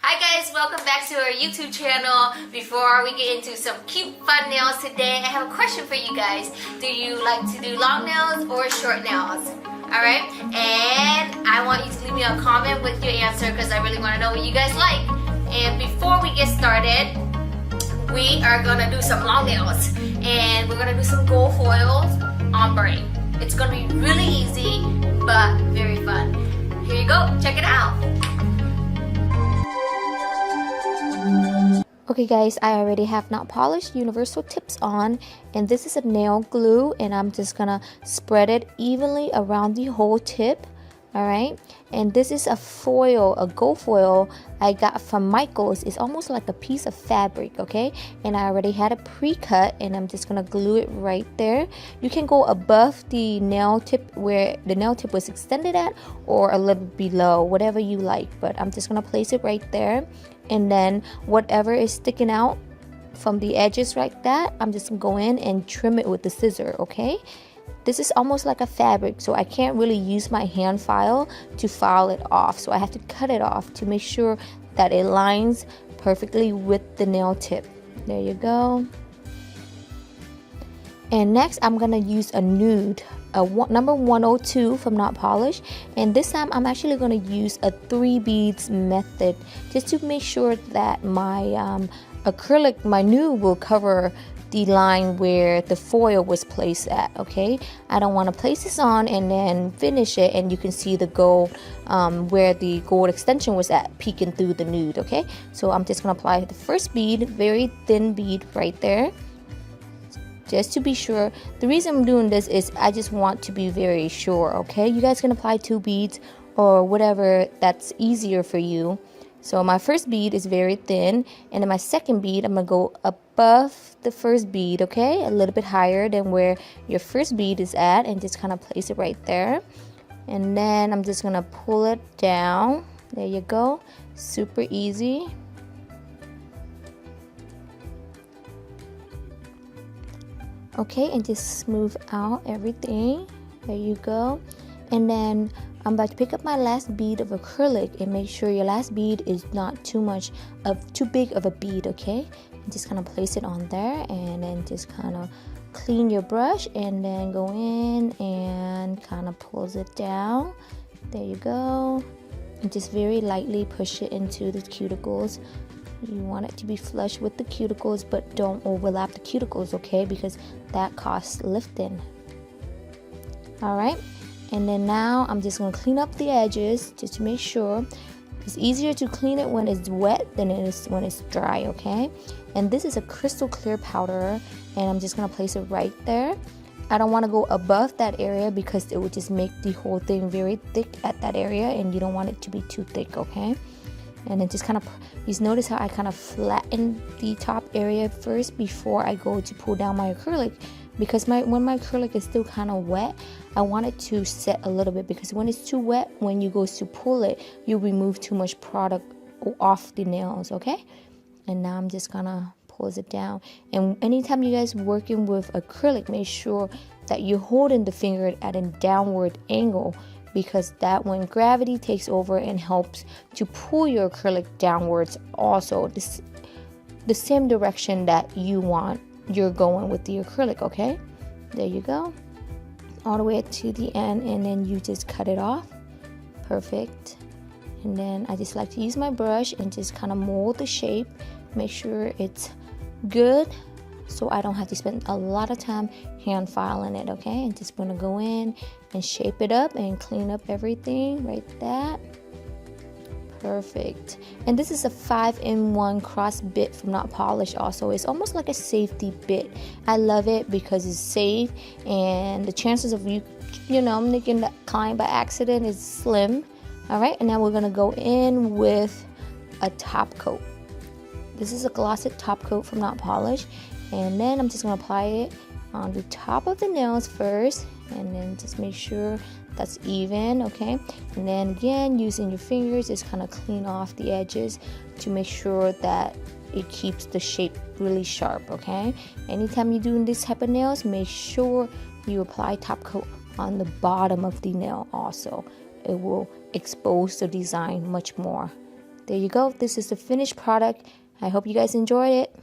Hi guys, welcome back to our YouTube channel. Before we get into some cute fun nails today, I have a question for you guys. Do you like to do long nails or short nails? Alright, and I want you to leave me a comment with your answer because I really want to know what you guys like. And before we get started, we are going to do some long nails. And we're going to do some gold foils ombre. It's going to be really easy, but very fun. Here you go, check it out. Okay guys, I already have Notpolish universal tips on, and this is a nail glue, and I'm just gonna spread it evenly around the whole tip. Alright, and this is a foil, a gold foil I got from Michael's. It's almost like a piece of fabric, okay? And I already had it pre-cut, and I'm just gonna glue it right there. You can go above the nail tip where the nail tip was extended at, or a little below, whatever you like, but I'm just gonna place it right there. And then whatever is sticking out from the edges like that, I'm just gonna go in and trim it with the scissor, okay? This is almost like a fabric, so I can't really use my hand file to file it off. So I have to cut it off to make sure that it lines perfectly with the nail tip. There you go. And next, I'm gonna use a nude, number 102 from Notpolish. And this time, I'm actually gonna use a 3 beads method just to make sure that my acrylic, my nude will cover the line where the foil was placed at, okay? I don't want to place this on and then finish it and you can see the gold where the gold extension was at peeking through the nude, okay? So I'm just going to apply the first bead, very thin bead right there, just to be sure. The reason I'm doing this is I just want to be very sure, okay? You guys can apply 2 beads or whatever that's easier for you. So my first bead is very thin, and then my second bead, I'm going to go above the first bead, okay? A little bit higher than where your first bead is at, and just kind of place it right there. And then I'm just going to pull it down. There you go. Super easy. Okay, and just smooth out everything. There you go. And then I'm about to pick up my last bead of acrylic, and make sure your last bead is not too big of a bead, okay? And just kind of place it on there, and then just kind of clean your brush, and then go in and kind of pulls it down. There you go. And just very lightly push it into the cuticles. You want it to be flush with the cuticles, but don't overlap the cuticles, okay? Because that costs lifting. Alright. And then now I'm just going to clean up the edges just to make sure. It's easier to clean it when it's wet than it is when it's dry, okay? And this is a crystal clear powder, and I'm just going to place it right there. I don't want to go above that area because it would just make the whole thing very thick at that area, and you don't want it to be too thick, okay? And then just kind of, you notice how I kind of flatten the top area first before I go to pull down my acrylic. Because when my acrylic is still kind of wet, I want it to set a little bit, because when it's too wet, when you go to pull it, you remove too much product off the nails, okay? And now I'm just gonna pulls it down. And anytime you guys working with acrylic, make sure that you're holding the finger at a downward angle, because that when gravity takes over and helps to pull your acrylic downwards also, the same direction that you're going with the acrylic, okay? There you go. All the way to the end, and then you just cut it off. Perfect. And then I just like to use my brush and just kind of mold the shape. Make sure it's good so I don't have to spend a lot of time hand filing it, okay? And just gonna go in and shape it up and clean up everything like that. Perfect. And this is a 5-in-1 cross bit from Notpolish also. It's almost like a safety bit. I love it because it's safe, and the chances of you making that climb by accident is slim. Alright, and now we're going to go in with a top coat. This is a glossy top coat from Notpolish, and then I'm just going to apply it on the top of the nails first, and then just make sure that's even, okay? And then again, using your fingers, just kind of clean off the edges to make sure that it keeps the shape really sharp, okay? Anytime you're doing this type of nails, make sure you apply top coat on the bottom of the nail also. It will expose the design much more. there you go. This is the finished product. I hope you guys enjoyed it.